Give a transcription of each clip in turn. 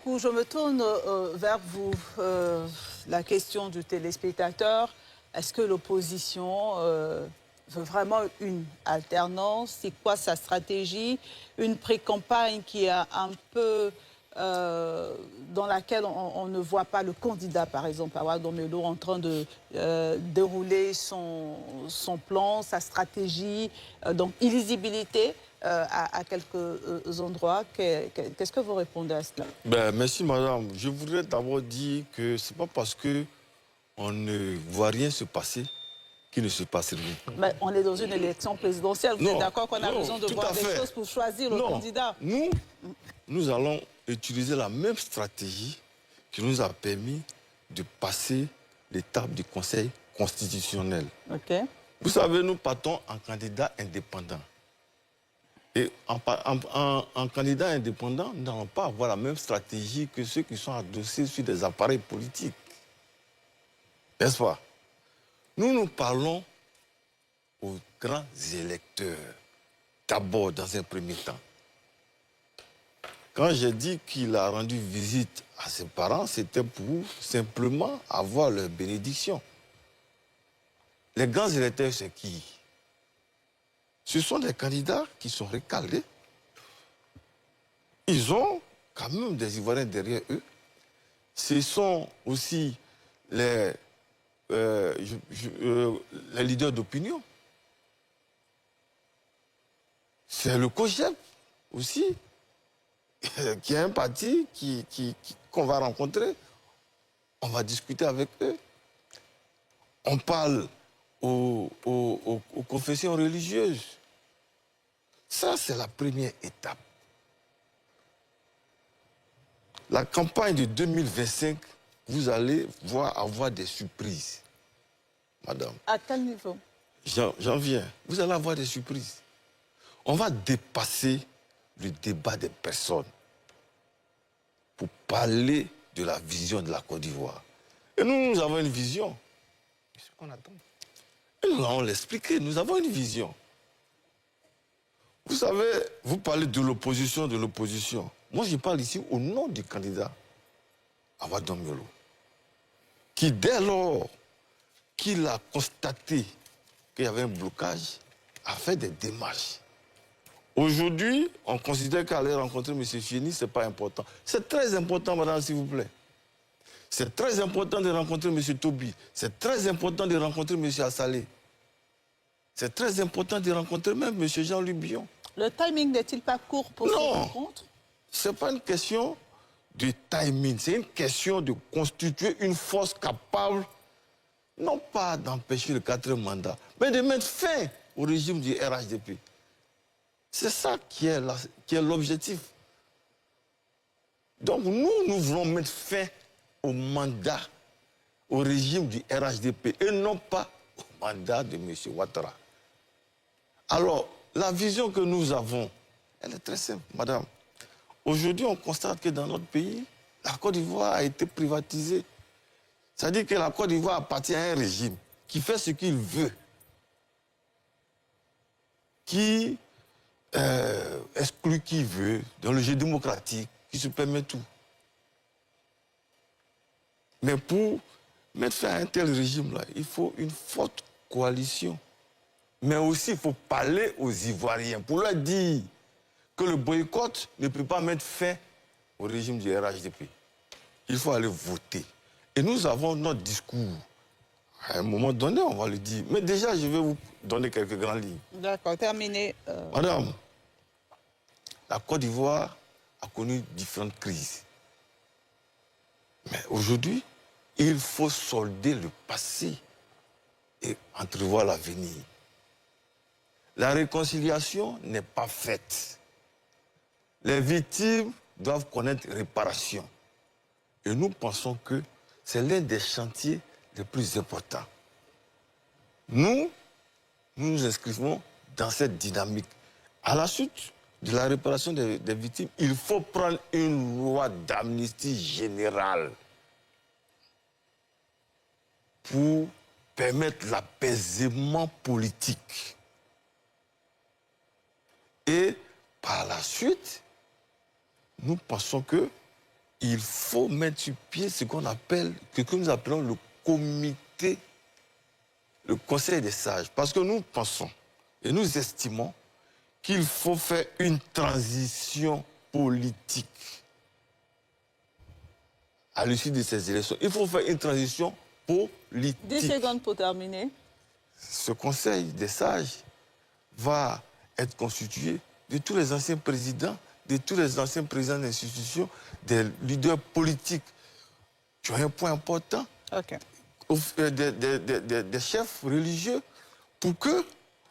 beaucoup. Je me tourne vers vous. La question du téléspectateur, est-ce que l'opposition veut vraiment une alternance? C'est quoi sa stratégie? Une pré-campagne qui est un peu... dans laquelle on ne voit pas le candidat, par exemple, Awa-Domelo, en train de dérouler son plan, sa stratégie, donc illisibilité à quelques endroits. Qu'est-ce que vous répondez à cela? Merci, madame. Je voudrais d'abord dire que ce n'est pas parce qu'on ne voit rien se passer qu'il ne se passe rien. Mais on est dans une élection présidentielle. Vous êtes d'accord qu'on a besoin de voir des choses pour choisir le candidat? Nous allons utiliser la même stratégie qui nous a permis de passer l'étape du Conseil constitutionnel. Okay. Vous savez, nous partons en candidat indépendant. Et en candidat indépendant, nous n'allons pas avoir la même stratégie que ceux qui sont adossés sur des appareils politiques. N'est-ce pas? Nous parlons aux grands électeurs, d'abord dans un premier temps. Quand j'ai dit qu'il a rendu visite à ses parents, c'était pour simplement avoir leur bénédiction. Les grands électeurs, c'est qui? Ce sont des candidats qui sont recalés. Ils ont quand même des Ivoiriens derrière eux. Ce sont aussi les leaders d'opinion. C'est le COJEP aussi, qui est un parti qu'on va rencontrer. On va discuter avec eux. On parle aux confessions religieuses. Ça, c'est la première étape. La campagne de 2025, vous allez avoir des surprises, madame. À quel niveau? J'en viens. Vous allez avoir des surprises. On va dépasser le débat des personnes pour parler de la vision de la Côte d'Ivoire. Et nous avons une vision. C'est ce qu'on attend. Et nous allons l'expliquer. Nous avons une vision. Vous savez, vous parlez de l'opposition, Moi, je parle ici au nom du candidat Awa-Domelo, qui, dès lors qu'il a constaté qu'il y avait un blocage, a fait des démarches. Aujourd'hui, on considère qu'aller rencontrer M. Fieni, ce n'est pas important. C'est très important, madame, s'il vous plaît. C'est très important de rencontrer M. Tobi. C'est très important de rencontrer M. Assalé. C'est très important de rencontrer même M. Jean-Luc Bion. Le timing n'est-il pas court pour cette rencontre? Ce n'est pas une question de timing. C'est une question de constituer une force capable, non pas d'empêcher le 4e mandat, mais de mettre fin au régime du RHDP. C'est ça qui est l'objectif. Donc nous voulons mettre fin au mandat, au régime du RHDP, et non pas au mandat de M. Ouattara. Alors, la vision que nous avons, elle est très simple, madame. Aujourd'hui, on constate que dans notre pays, la Côte d'Ivoire a été privatisée. C'est-à-dire que la Côte d'Ivoire appartient à un régime qui fait ce qu'il veut, qui exclut qui veut, dans le jeu démocratique, qui se permet tout. Mais pour mettre fin à un tel régime-là, il faut une forte coalition. Mais aussi, il faut parler aux Ivoiriens pour leur dire que le boycott ne peut pas mettre fin au régime du RHDP. Il faut aller voter. Et nous avons notre discours. À un moment donné, on va le dire. Mais déjà, je vais vous donner quelques grandes lignes. D'accord, terminé. Madame, la Côte d'Ivoire a connu différentes crises. Mais aujourd'hui, il faut solder le passé et entrevoir l'avenir. La réconciliation n'est pas faite. Les victimes doivent connaître réparation. Et nous pensons que c'est l'un des chantiers les plus importants. Nous nous inscrivons dans cette dynamique. À la suite de la réparation des victimes, il faut prendre une loi d'amnistie générale pour permettre l'apaisement politique. Et par la suite, nous pensons que il faut mettre sur pied ce qu'on appelle, ce que nous appelons le comité, le conseil des sages. Parce que nous pensons et nous estimons qu'il faut faire une transition politique à l'issue de ces élections. Il faut faire une transition politique. 10 secondes pour terminer. Ce conseil des sages va être constitué de tous les anciens présidents, de tous les anciens présidents d'institutions, des leaders politiques qui ont un point important, OK. des chefs religieux, pour que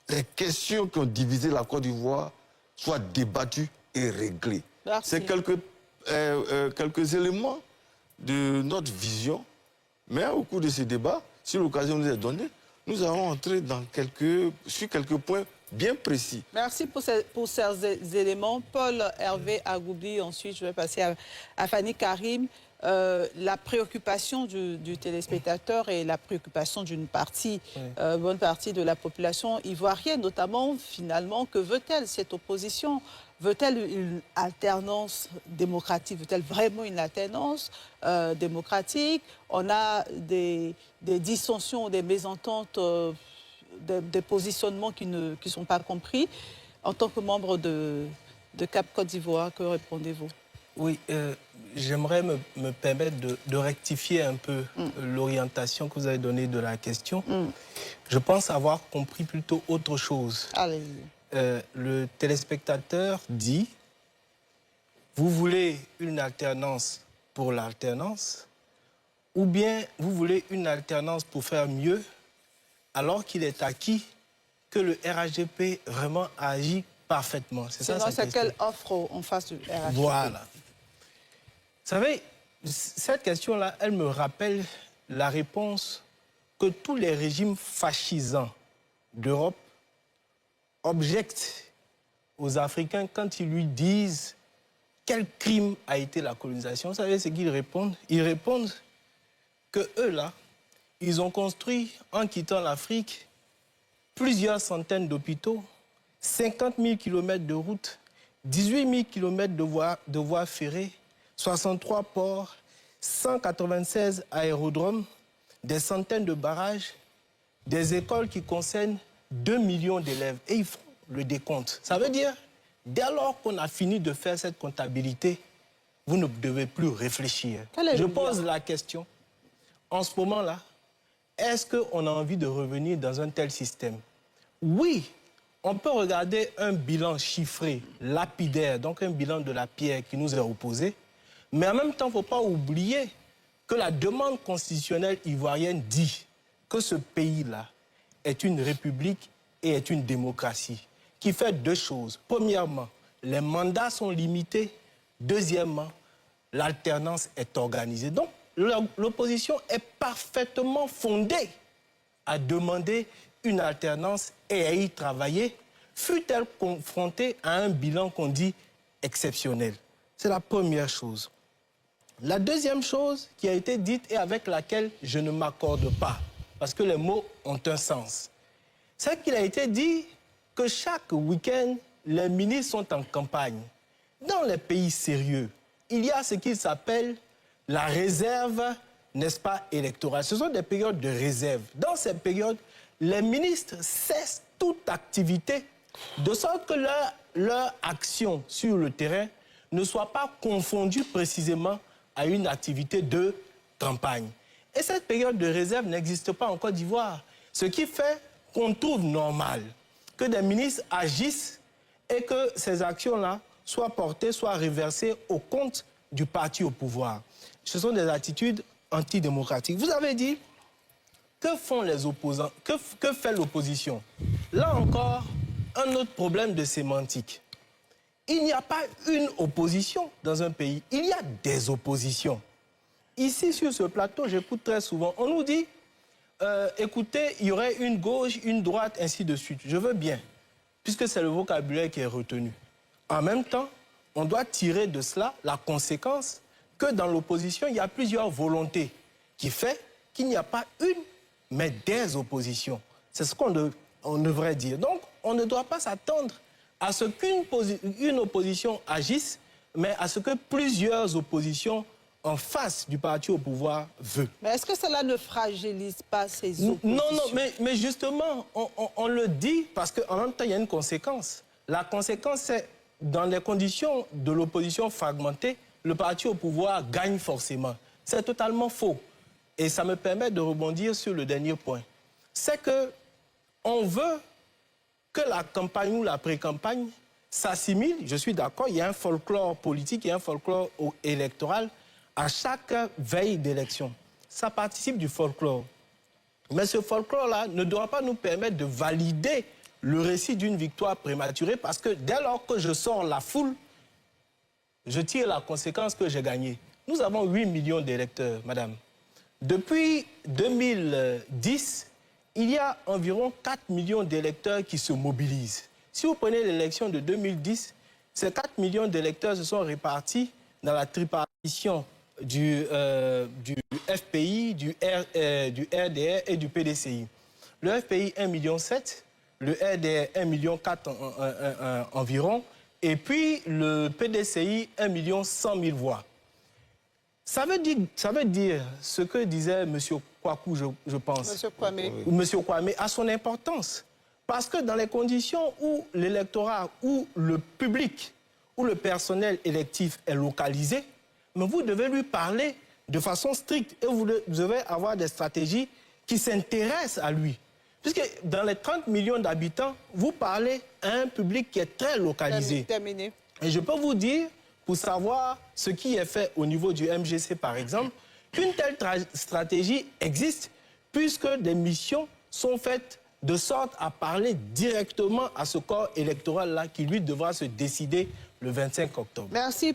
les questions qui ont divisé la Côte d'Ivoire soient débattues et réglées. C'est quelques éléments de notre vision, mais au cours de ce débat, si l'occasion nous est donnée, nous allons entrer sur quelques points bien précis. Merci pour ces éléments. Paul Hervé Agoubi, ensuite je vais passer à Fanny Karim. La préoccupation du téléspectateur et la préoccupation d'une bonne partie de la population ivoirienne, notamment, finalement, que veut-elle cette opposition? Veut-elle une alternance démocratique? Veut-elle vraiment une alternance démocratique? On a des dissensions, des mésententes, des positionnements qui ne sont pas compris. En tant que membre de Cap Côte d'Ivoire, que répondez-vous? Oui, j'aimerais me permettre de rectifier un peu l'orientation que vous avez donnée de la question. Je pense avoir compris plutôt autre chose. Allez-y. Le téléspectateur dit, vous voulez une alternance pour l'alternance, ou bien vous voulez une alternance pour faire mieux, alors qu'il est acquis que le RHDP vraiment agit parfaitement. C'est ça, c'est quelle offre en face du RHDP? Voilà. Vous savez, cette question-là, elle me rappelle la réponse que tous les régimes fascisants d'Europe objectent aux Africains quand ils lui disent quel crime a été la colonisation. Vous savez ce qu'ils répondent? Ils répondent que eux, là, ils ont construit, en quittant l'Afrique, plusieurs centaines d'hôpitaux, 50 000 kilomètres de routes, 18 000 kilomètres de voies ferrées, 63 ports, 196 aérodromes, des centaines de barrages, des écoles qui concernent 2 millions d'élèves. Et ils font le décompte. Ça veut dire, dès lors qu'on a fini de faire cette comptabilité, vous ne devez plus réfléchir. Je pose la question, en ce moment-là, est-ce qu'on a envie de revenir dans un tel système? Oui, on peut regarder un bilan chiffré, lapidaire, donc un bilan de la pierre qui nous est opposé, mais en même temps, il ne faut pas oublier que la demande constitutionnelle ivoirienne dit que ce pays-là est une république et est une démocratie, qui fait deux choses. Premièrement, les mandats sont limités. Deuxièmement, l'alternance est organisée. Donc, l'opposition est parfaitement fondée à demander une alternance et à y travailler, fut-elle confrontée à un bilan qu'on dit exceptionnel. C'est la première chose. La deuxième chose qui a été dite et avec laquelle je ne m'accorde pas, parce que les mots ont un sens, c'est qu'il a été dit que chaque week-end, les ministres sont en campagne. Dans les pays sérieux, il y a ce qu'il s'appelle la réserve, n'est-ce pas, électorale. Ce sont des périodes de réserve. Dans ces périodes, les ministres cessent toute activité, de sorte que leur action sur le terrain ne soit pas confondue précisément à une activité de campagne. Et cette période de réserve n'existe pas en Côte d'Ivoire. Ce qui fait qu'on trouve normal que des ministres agissent et que ces actions-là soient portées, soient réversées au compte du parti au pouvoir. Ce sont des attitudes antidémocratiques. Vous avez dit, que font les opposants? Que fait l'opposition? Là encore, un autre problème de sémantique. Il n'y a pas une opposition dans un pays, il y a des oppositions. Ici, sur ce plateau, j'écoute très souvent, on nous dit, écoutez, il y aurait une gauche, une droite, ainsi de suite. Je veux bien, puisque c'est le vocabulaire qui est retenu. En même temps, on doit tirer de cela la conséquence que dans l'opposition, il y a plusieurs volontés, qui fait qu'il n'y a pas une, mais des oppositions. C'est ce qu'on devrait dire. Donc, on ne doit pas s'attendre à ce qu'une opposition agisse, mais à ce que plusieurs oppositions en face du parti au pouvoir veut. Mais est-ce que cela ne fragilise pas ces oppositions? Non, mais justement, on le dit parce qu'en même temps, il y a une conséquence. La conséquence, c'est dans les conditions de l'opposition fragmentée, le parti au pouvoir gagne forcément. C'est totalement faux. Et ça me permet de rebondir sur le dernier point. C'est que on veut que la campagne ou la pré-campagne s'assimile, je suis d'accord, il y a un folklore politique, il y a un folklore électoral à chaque veille d'élection. Ça participe du folklore. Mais ce folklore-là ne doit pas nous permettre de valider le récit d'une victoire prématurée parce que dès lors que je sors la foule, je tire la conséquence que j'ai gagné. Nous avons 8 millions d'électeurs, madame. Depuis 2010, il y a environ 4 millions d'électeurs qui se mobilisent. Si vous prenez l'élection de 2010, ces 4 millions d'électeurs se sont répartis dans la tripartition du FPI, du RDR et du PDCI. Le FPI, 1,7 million, le RDR, 1,4 million environ, et puis le PDCI, 1,1 million voix. Ça veut dire ce que disait M. Kwaku, je pense. M. Kwame. Ou M. Kwame, a son importance. Parce que dans les conditions où l'électorat, où le public, où le personnel électif est localisé, mais vous devez lui parler de façon stricte et vous devez avoir des stratégies qui s'intéressent à lui. Puisque dans les 30 millions d'habitants, vous parlez à un public qui est très localisé. Terminé. Et je peux vous dire, pour savoir ce qui est fait au niveau du MGC, par exemple, qu'une telle stratégie existe, puisque des missions sont faites de sorte à parler directement à ce corps électoral-là qui, lui, devra se décider le 25 octobre. Merci.